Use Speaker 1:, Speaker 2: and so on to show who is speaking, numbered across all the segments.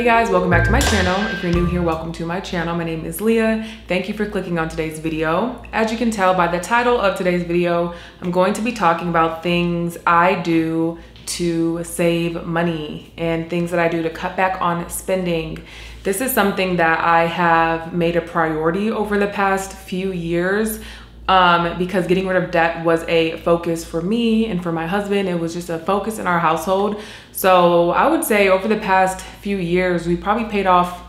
Speaker 1: guys, welcome back to my channel. If you're new here, welcome to my channel. My name is Leah. Thank you for clicking on today's video. As you can tell by the title of today's video, I'm going to be talking about things I do to save money and things that I do to cut back on spending. This is something that I have made a priority over the past few years because getting rid of debt was a focus for me and for my husband. It was just a focus in our household. So I would say over the past few years, we probably paid off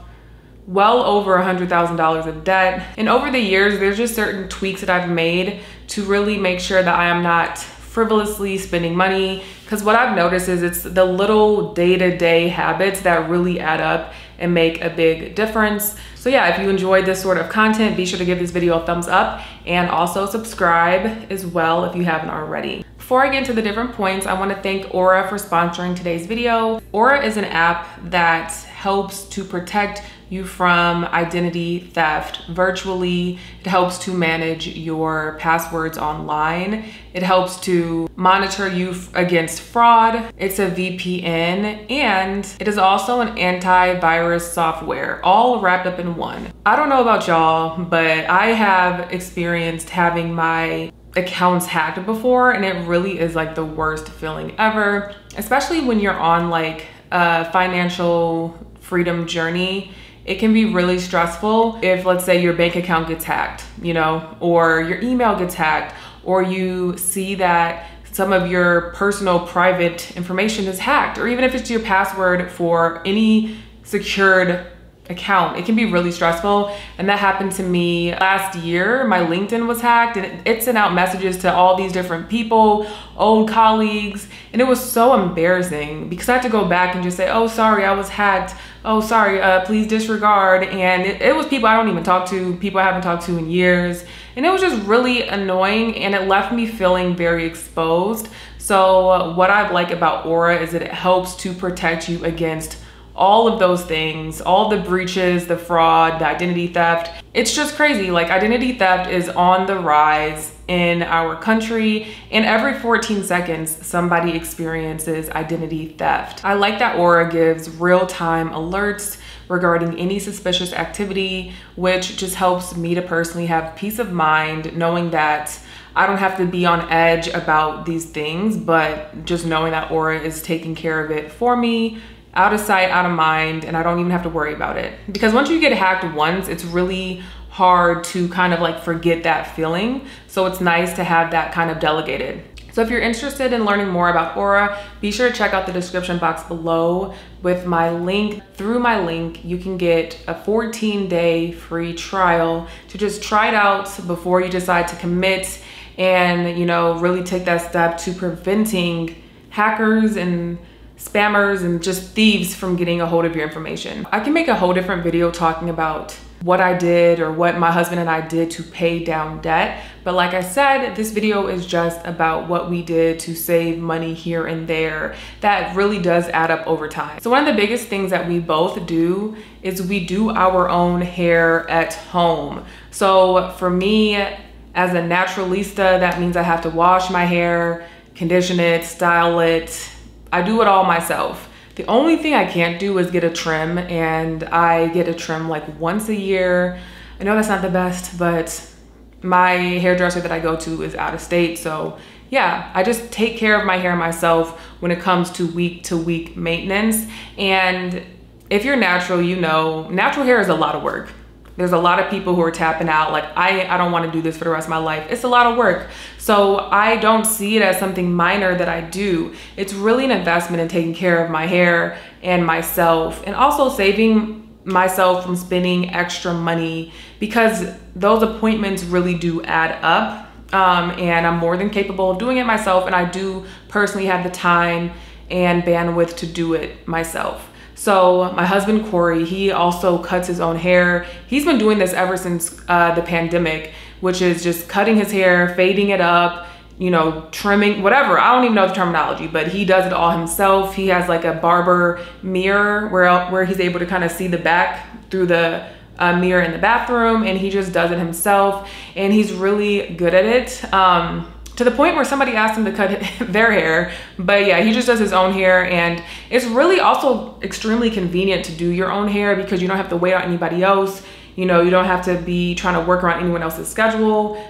Speaker 1: well over $100,000 of debt. And over the years, there's just certain tweaks that I've made to really make sure that I am not frivolously spending money. Because what I've noticed is it's the little day-to-day habits that really add up and make a big difference. So yeah, if you enjoyed this sort of content, be sure to give this video a thumbs up and also subscribe as well if you haven't already. Before I get into the different points, I want to thank Aura for sponsoring today's video. Aura is an app that helps to protect you from identity theft virtually. It helps to manage your passwords online. It helps to monitor you against fraud. It's a VPN, and it is also an antivirus software, all wrapped up in one. I don't know about y'all, but I have experienced having my accounts hacked before, and it really is like the worst feeling ever, especially when you're on like a financial freedom journey. It can be really stressful if, let's say, your bank account gets hacked, you know, or your email gets hacked, or you see that some of your personal private information is hacked, or even if it's your password for any secured account. It can be really stressful. And that happened to me last year. My LinkedIn was hacked, and it sent out messages to all these different people, old colleagues. And it was so embarrassing because I had to go back and just say, oh, sorry, I was hacked. Oh, sorry, please disregard. And it was people I don't even talk to, people I haven't talked to in years. And it was just really annoying, and it left me feeling very exposed. So what I like about Aura is that it helps to protect you against all of those things, all the breaches, the fraud, the identity theft. It's just crazy. Like, identity theft is on the rise in our country, and every 14 seconds, somebody experiences identity theft. I like that Aura gives real-time alerts regarding any suspicious activity, which just helps me to personally have peace of mind knowing that I don't have to be on edge about these things, but just knowing that Aura is taking care of it for me, out of sight, out of mind, and I don't even have to worry about it. Because once you get hacked once, it's really hard to kind of like forget that feeling. So it's nice to have that kind of delegated. So if you're interested in learning more about Aura, be sure to check out the description box below with my link. Through my link, you can get a 14-day free trial to just try it out before you decide to commit and, you know, really take that step to preventing hackers and spammers and just thieves from getting a hold of your information. I can make a whole different video talking about what I did or what my husband and I did to pay down debt. But like I said, this video is just about what we did to save money here and there. That really does add up over time. So one of the biggest things that we both do is we do our own hair at home. So for me, as a naturalista, that means I have to wash my hair, condition it, style it. I do it all myself. The only thing I can't do is get a trim, and I get a trim like once a year. I know that's not the best, but my hairdresser that I go to is out of state. So yeah, I just take care of my hair myself when it comes to week maintenance. And if you're natural, you know, natural hair is a lot of work. There's a lot of people who are tapping out like, I don't want to do this for the rest of my life. It's a lot of work. So I don't see it as something minor that I do. It's really an investment in taking care of my hair and myself, and also saving myself from spending extra money, because those appointments really do add up. And I'm more than capable of doing it myself. And I do personally have the time and bandwidth to do it myself. So my husband, Corey, he also cuts his own hair. He's been doing this ever since the pandemic, which is just cutting his hair, fading it up, you know, trimming, whatever. I don't even know the terminology, but he does it all himself. He has like a barber mirror where he's able to kind of see the back through the mirror in the bathroom, and he just does it himself, and he's really good at it. to the point where somebody asked him to cut their hair. But yeah, he just does his own hair, and it's really also extremely convenient to do your own hair because you don't have to wait on anybody else. You know, you don't have to be trying to work around anyone else's schedule.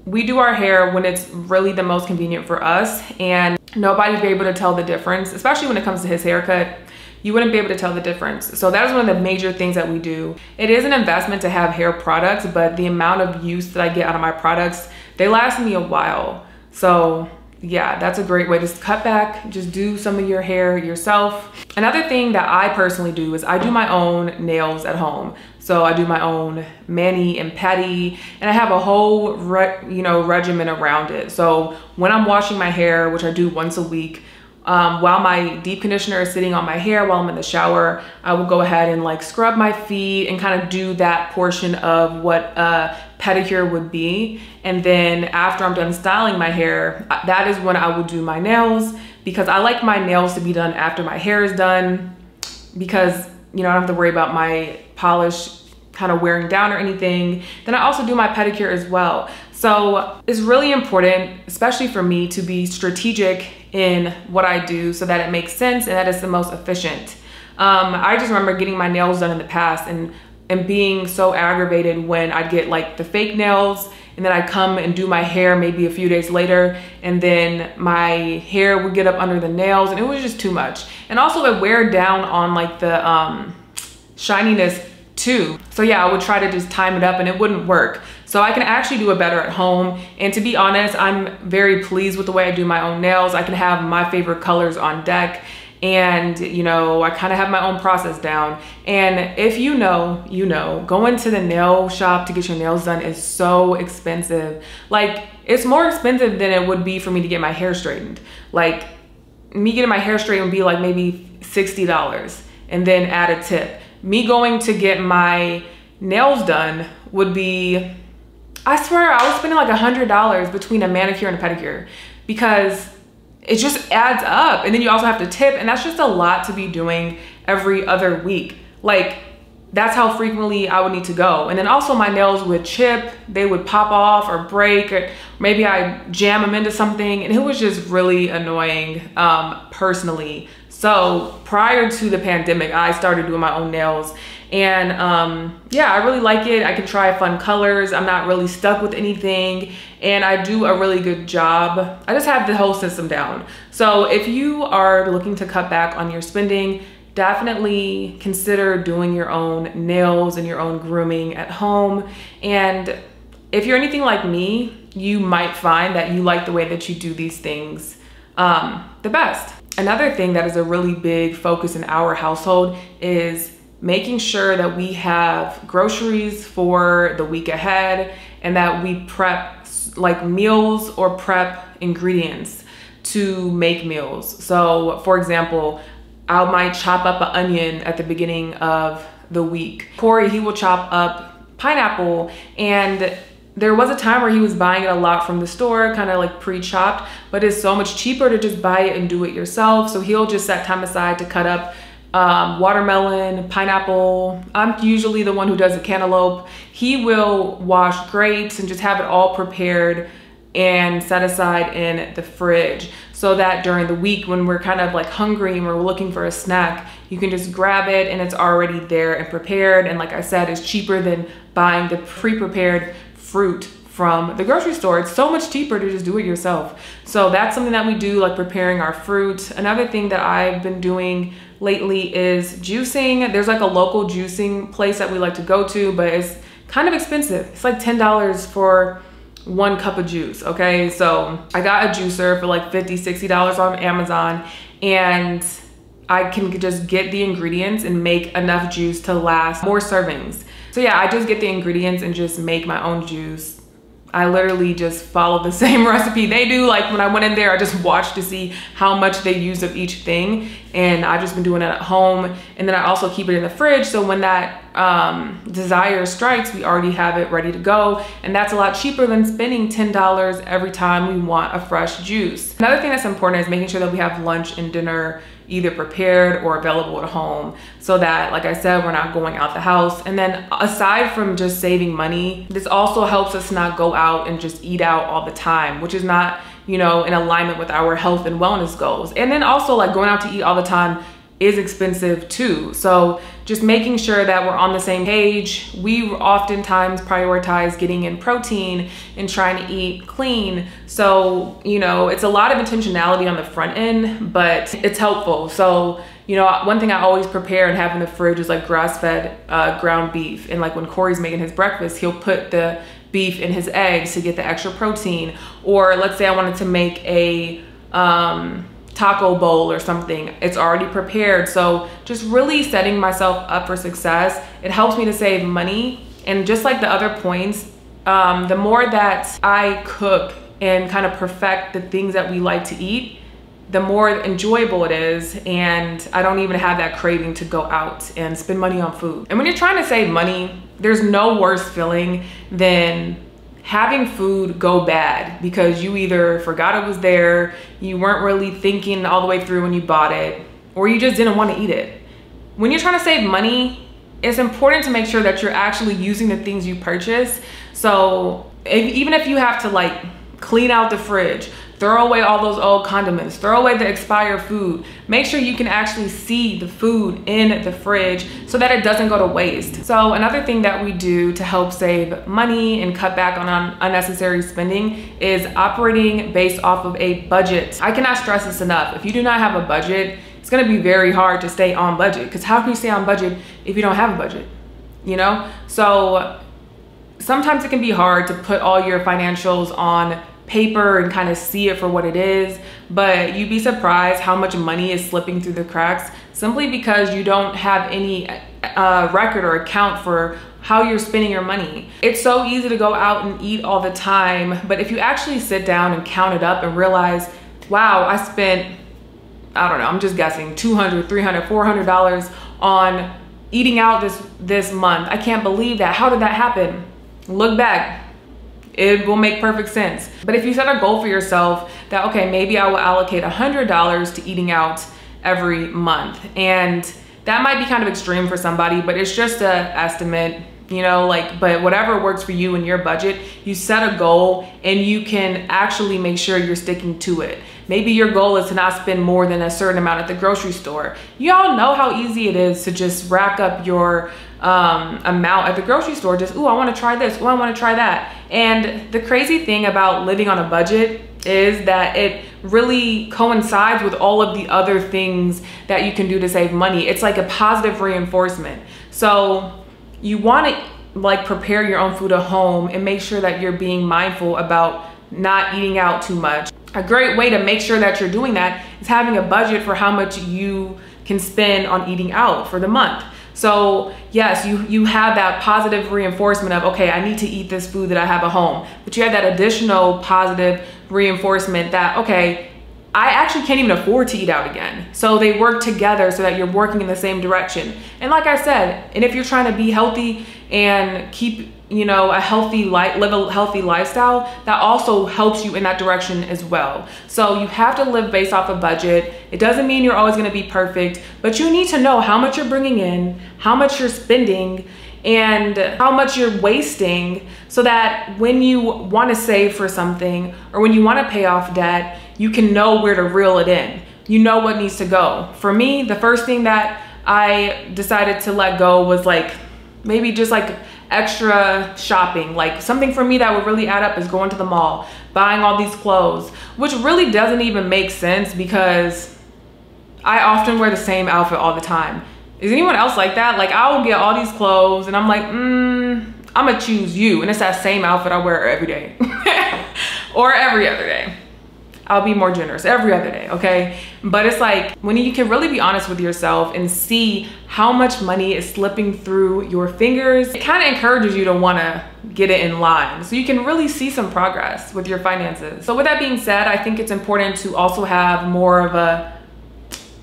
Speaker 1: We do our hair when it's really the most convenient for us, and nobody'd be able to tell the difference, especially when it comes to his haircut. You wouldn't be able to tell the difference. So that is one of the major things that we do. It is an investment to have hair products, but the amount of use that I get out of my products, they last me a while. So yeah, that's a great way to cut back, just do some of your hair yourself. Another thing that I personally do is I do my own nails at home. So I do my own mani and pedi, and I have a whole regimen around it. So when I'm washing my hair, which I do once a week, while my deep conditioner is sitting on my hair while I'm in the shower, I will go ahead and like scrub my feet and kind of do that portion of what a pedicure would be. And then after I'm done styling my hair, that is when I will do my nails, because I like my nails to be done after my hair is done, because you know, I don't have to worry about my polish kind of wearing down or anything. Then I also do my pedicure as well. So it's really important, especially for me, to be strategic in what I do so that it makes sense and that it's the most efficient. I just remember getting my nails done in the past and being so aggravated when I'd get like the fake nails, and then I'd come and do my hair maybe a few days later, and then my hair would get up under the nails, and it was just too much. And also it wear down on like the shininess too. So yeah, I would try to just time it up and it wouldn't work. So I can actually do it better at home. And to be honest, I'm very pleased with the way I do my own nails. I can have my favorite colors on deck, and you know, I kind of have my own process down. And if you know, you know, going to the nail shop to get your nails done is so expensive. Like, it's more expensive than it would be for me to get my hair straightened. Like, me getting my hair straightened would be like maybe $60 and then add a tip. Me going to get my nails done would be, I swear I was spending like $100 between a manicure and a pedicure, because it just adds up. And then you also have to tip, and that's just a lot to be doing every other week. Like, that's how frequently I would need to go. And then also my nails would chip, they would pop off or break, or maybe I jam them into something, and it was just really annoying personally. So prior to the pandemic, I started doing my own nails, and yeah, I really like it. I can try fun colors. I'm not really stuck with anything, and I do a really good job. I just have the whole system down. So if you are looking to cut back on your spending, definitely consider doing your own nails and your own grooming at home. And if you're anything like me, you might find that you like the way that you do these things the best. Another thing that is a really big focus in our household is making sure that we have groceries for the week ahead, and that we prep like meals or prep ingredients to make meals. So for example, I might chop up an onion at the beginning of the week. Corey, he will chop up pineapple, and there was a time where he was buying it a lot from the store, kind of like pre-chopped, but it's so much cheaper to just buy it and do it yourself. So he'll just set time aside to cut up watermelon, pineapple. I'm usually the one who does the cantaloupe. He will wash grapes and just have it all prepared and set aside in the fridge, so that during the week when we're kind of like hungry and we're looking for a snack, you can just grab it and it's already there and prepared. And like I said, it's cheaper than buying the pre-prepared fruit from the grocery store. It's so much cheaper to just do it yourself. So that's something that we do, like preparing our fruit. Another thing that I've been doing lately is juicing. There's like a local juicing place that we like to go to, but it's kind of expensive. It's like $10 for 1 cup of juice, okay? So I got a juicer for like $50, $60 on Amazon, and I can just get the ingredients and make enough juice to last more servings. So yeah, I just get the ingredients and just make my own juice. I literally just follow the same recipe they do. Like when I went in there, I just watched to see how much they use of each thing, and I've just been doing it at home. And then I also keep it in the fridge, so when that desire strikes, we already have it ready to go. And that's a lot cheaper than spending $10 every time we want a fresh juice. Another thing that's important is making sure that we have lunch and dinner either prepared or available at home, so that, like I said, we're not going out the house. And then aside from just saving money, this also helps us not go out and just eat out all the time, which is not, you know, in alignment with our health and wellness goals. And then also, like, going out to eat all the time is expensive too. So just making sure that we're on the same page. We oftentimes prioritize getting in protein and trying to eat clean. So, you know, it's a lot of intentionality on the front end, but it's helpful. So, you know, one thing I always prepare and have in the fridge is like grass-fed ground beef. And like when Corey's making his breakfast, he'll put the beef in his eggs to get the extra protein. Or let's say I wanted to make a taco bowl or something, it's already prepared. So just really setting myself up for success. It helps me to save money. And just like the other points, the more that I cook and kind of perfect the things that we like to eat, the more enjoyable it is. And I don't even have that craving to go out and spend money on food. And when you're trying to save money, there's no worse feeling than having food go bad because you either forgot it was there, you weren't really thinking all the way through when you bought it, or you just didn't want to eat it. When you're trying to save money, it's important to make sure that you're actually using the things you purchase. So even if you have to like clean out the fridge, throw away all those old condiments, throw away the expired food, make sure you can actually see the food in the fridge so that it doesn't go to waste. So another thing that we do to help save money and cut back on unnecessary spending is operating based off of a budget. I cannot stress this enough. If you do not have a budget, it's gonna be very hard to stay on budget, because how can you stay on budget if you don't have a budget, you know? So sometimes it can be hard to put all your financials on paper and kind of see it for what it is, but you'd be surprised how much money is slipping through the cracks simply because you don't have any record or account for how you're spending your money. It's so easy to go out and eat all the time, but if you actually sit down and count it up and realize, wow, I spent, I don't know, I'm just guessing, $200, $300, $400 on eating out this month. I can't believe that. How did that happen? Look back. It will make perfect sense. But if you set a goal for yourself that, okay, maybe I will allocate $100 to eating out every month. And that might be kind of extreme for somebody, but it's just an estimate, you know, like, but whatever works for you and your budget, you set a goal and you can actually make sure you're sticking to it. Maybe your goal is to not spend more than a certain amount at the grocery store. You all know how easy it is to just rack up your amount at the grocery store. Just, ooh, I want to try this. Ooh, I want to try that. And the crazy thing about living on a budget is that it really coincides with all of the other things that you can do to save money. It's like a positive reinforcement. So you want to like prepare your own food at home and make sure that you're being mindful about not eating out too much. A great way to make sure that you're doing that is having a budget for how much you can spend on eating out for the month. So yes, you have that positive reinforcement of, okay, I need to eat this food that I have at home, but you have that additional positive reinforcement that, okay, I actually can't even afford to eat out again. So they work together so that you're working in the same direction. And like I said, and if you're trying to be healthy and keep, you know, live a healthy lifestyle, that also helps you in that direction as well. So you have to live based off a budget. It doesn't mean you're always going to be perfect, but you need to know how much you're bringing in, how much you're spending, and how much you're wasting, so that when you want to save for something or when you want to pay off debt, you can know where to reel it in. You know what needs to go. For me, the first thing that I decided to let go was like maybe just like extra shopping. Like something for me that would really add up is going to the mall, buying all these clothes, which really doesn't even make sense because I often wear the same outfit all the time. Is anyone else like that? Like I will get all these clothes and I'm like, I'm gonna choose you. And it's that same outfit I wear every day or every other day. I'll be more generous, every other day, okay? But it's like when you can really be honest with yourself and see how much money is slipping through your fingers, it kind of encourages you to want to get it in line so you can really see some progress with your finances. So with that being said, I think it's important to also have more of a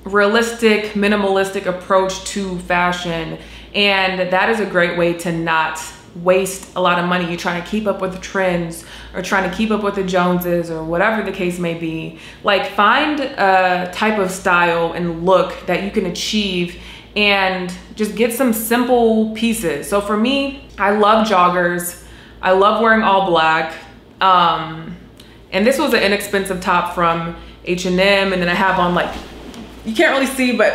Speaker 1: realistic, minimalistic approach to fashion. And that is a great way to not waste a lot of money. You're trying to keep up with the trends or trying to keep up with the Joneses or whatever the case may be. Like, find a type of style and look that you can achieve and just get some simple pieces. So for me, I love joggers. I love wearing all black. And this was an inexpensive top from H&M, and then I have on, like, you can't really see, but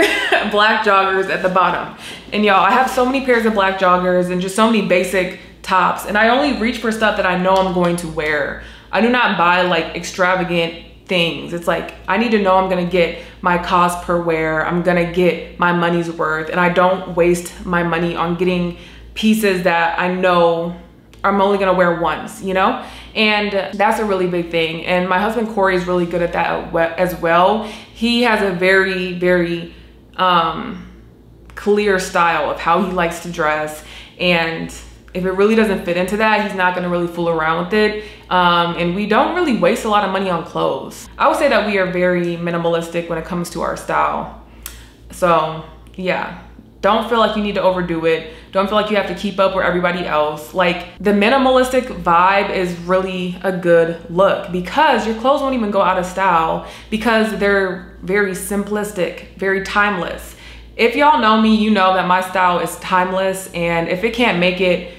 Speaker 1: black joggers at the bottom. And y'all, I have so many pairs of black joggers and just so many basic tops, and I only reach for stuff that I know I'm going to wear. I do not buy like extravagant things. It's like, I need to know I'm gonna get my cost per wear. I'm gonna get my money's worth, and I don't waste my money on getting pieces that I know I'm only gonna wear once, you know? And that's a really big thing. And my husband Corey is really good at that as well. He has a very, very clear style of how he likes to dress. And if it really doesn't fit into that, he's not gonna really fool around with it. And we don't really waste a lot of money on clothes. I would say that we are very minimalistic when it comes to our style. So yeah, don't feel like you need to overdo it. Don't feel like you have to keep up with everybody else. Like, the minimalistic vibe is really a good look because your clothes won't even go out of style because they're very simplistic, very timeless. If y'all know me, you know that my style is timeless, and if it can't make it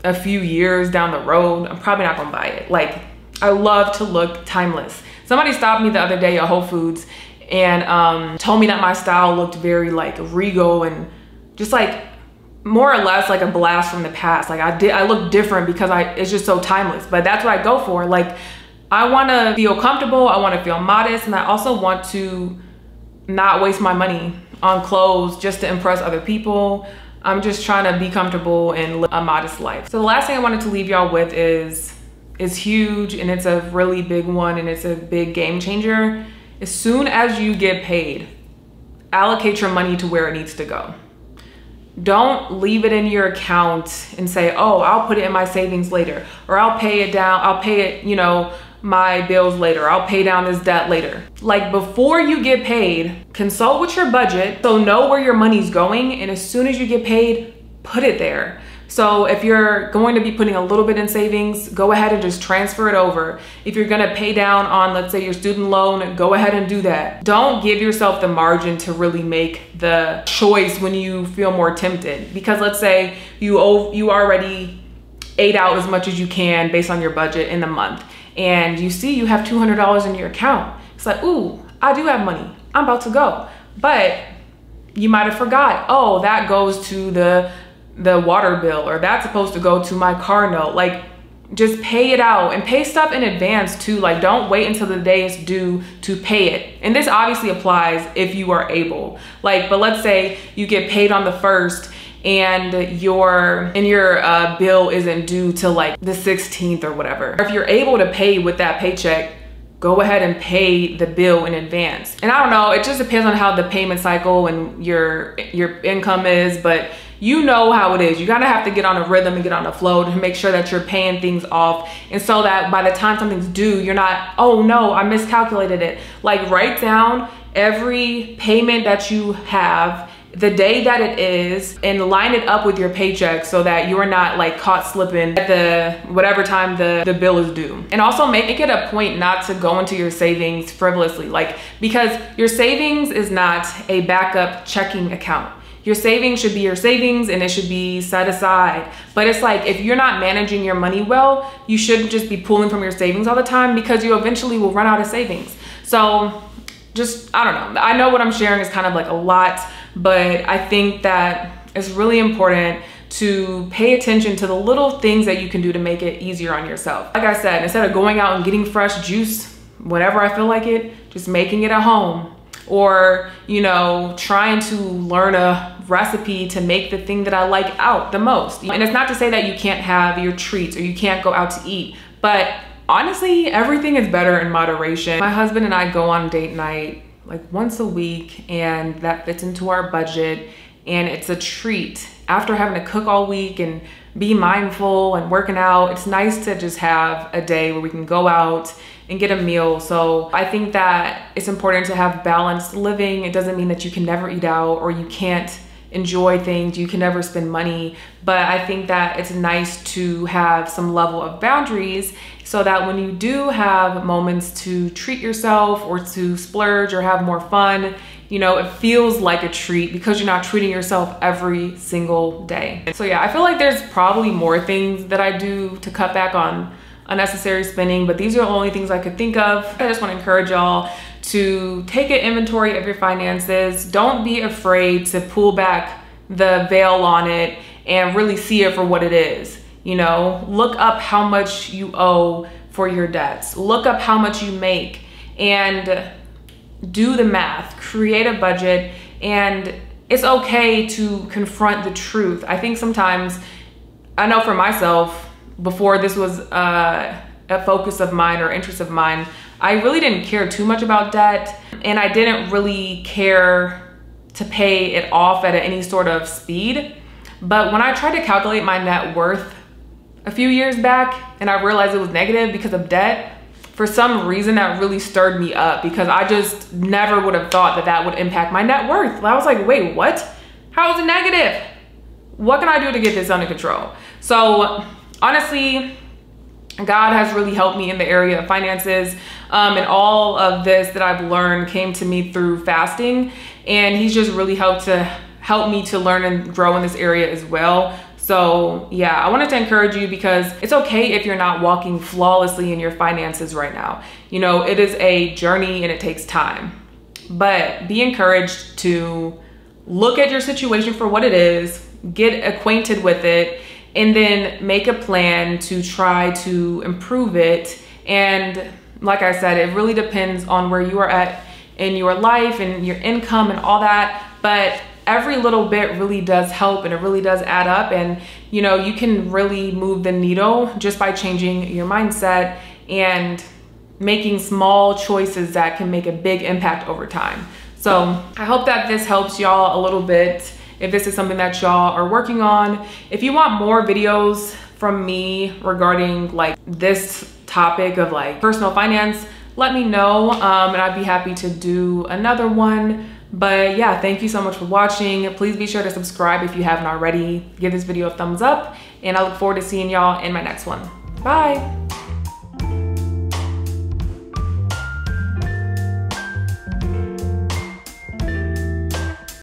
Speaker 1: a few years down the road, I'm probably not gonna buy it. Like, I love to look timeless. Somebody stopped me the other day at Whole Foods and told me that my style looked very like regal and just like more or less like a blast from the past. Like, I look different because it's just so timeless. But that's what I go for. Like, I want to feel comfortable, I want to feel modest, and I also want to not waste my money on clothes just to impress other people. I'm just trying to be comfortable and live a modest life. So the last thing I wanted to leave y'all with is huge, and it's a really big one, and it's a big game changer. As soon as you get paid, allocate your money to where it needs to go. Don't leave it in your account and say, oh, I'll put it in my savings later, or I'll pay it down, I'll pay it, you know, my bills later, I'll pay down this debt later. Like, before you get paid, consult with your budget, so know where your money's going, and as soon as you get paid, put it there. So if you're going to be putting a little bit in savings, go ahead and just transfer it over. If you're gonna pay down on, let's say, your student loan, go ahead and do that. Don't give yourself the margin to really make the choice when you feel more tempted. Because let's say you already ate out as much as you can based on your budget in the month, and you see you have $200 in your account. It's like, ooh, I do have money, I'm about to go. But you might have forgot, oh, that goes to the water bill, or that's supposed to go to my car note. Like, just pay it out, and pay stuff in advance too. Like, don't wait until the day is due to pay it. And this obviously applies if you are able. Like, but let's say you get paid on the 1st and your bill isn't due till like the 16th or whatever. If you're able to pay with that paycheck, go ahead and pay the bill in advance. And I don't know, it just depends on how the payment cycle and your income is, but you know how it is. You gotta have to get on a rhythm and get on a flow to make sure that you're paying things off. And so that by the time something's due, you're not, oh no, I miscalculated it. Like, write down every payment that you have, the day that it is, and line it up with your paycheck so that you're not like caught slipping at the whatever time the bill is due. And also make it a point not to go into your savings frivolously, like, because your savings is not a backup checking account. Your savings should be your savings, and it should be set aside. But it's like, if you're not managing your money well, you shouldn't just be pulling from your savings all the time, because you eventually will run out of savings. So just, I don't know. I know what I'm sharing is kind of like a lot, but I think that it's really important to pay attention to the little things that you can do to make it easier on yourself. Like I said, instead of going out and getting fresh juice whenever I feel like it, just making it at home. Or, you know, trying to learn a recipe to make the thing that I like out the most. And it's not to say that you can't have your treats or you can't go out to eat, but honestly, everything is better in moderation. My husband and I go on date night like once a week, and that fits into our budget, and it's a treat. After having to cook all week and be mindful and working out, it's nice to just have a day where we can go out and get a meal. So I think that it's important to have balanced living. It doesn't mean that you can never eat out or you can't enjoy things, you can never spend money. But I think that it's nice to have some level of boundaries so that when you do have moments to treat yourself or to splurge or have more fun, you know, it feels like a treat because you're not treating yourself every single day. So yeah, I feel like there's probably more things that I do to cut back on unnecessary spending, but these are the only things I could think of. I just want to encourage y'all to take an inventory of your finances. Don't be afraid to pull back the veil on it and really see it for what it is. You know, look up how much you owe for your debts. Look up how much you make and do the math, create a budget, and it's okay to confront the truth. I think sometimes, I know for myself, before this was a focus of mine or interest of mine, I really didn't care too much about debt, and I didn't really care to pay it off at any sort of speed. But when I tried to calculate my net worth a few years back and I realized it was negative because of debt, for some reason that really stirred me up, because I just never would have thought that that would impact my net worth. I was like, wait, what? How is it negative? What can I do to get this under control? So honestly, God has really helped me in the area of finances. And all of this that I've learned came to me through fasting. And he's just really helped me to learn and grow in this area as well. So yeah, I wanted to encourage you because it's okay if you're not walking flawlessly in your finances right now. You know, it is a journey and it takes time. But be encouraged to look at your situation for what it is, get acquainted with it, and then make a plan to try to improve it. And like I said, it really depends on where you are at in your life and your income and all that. But every little bit really does help, and it really does add up. And you know, you can really move the needle just by changing your mindset and making small choices that can make a big impact over time. So I hope that this helps y'all a little bit if this is something that y'all are working on. If you want more videos from me regarding like this topic of like personal finance, let me know, and I'd be happy to do another one. But yeah, thank you so much for watching. Please be sure to subscribe if you haven't already. Give this video a thumbs up, and I look forward to seeing y'all in my next one. Bye.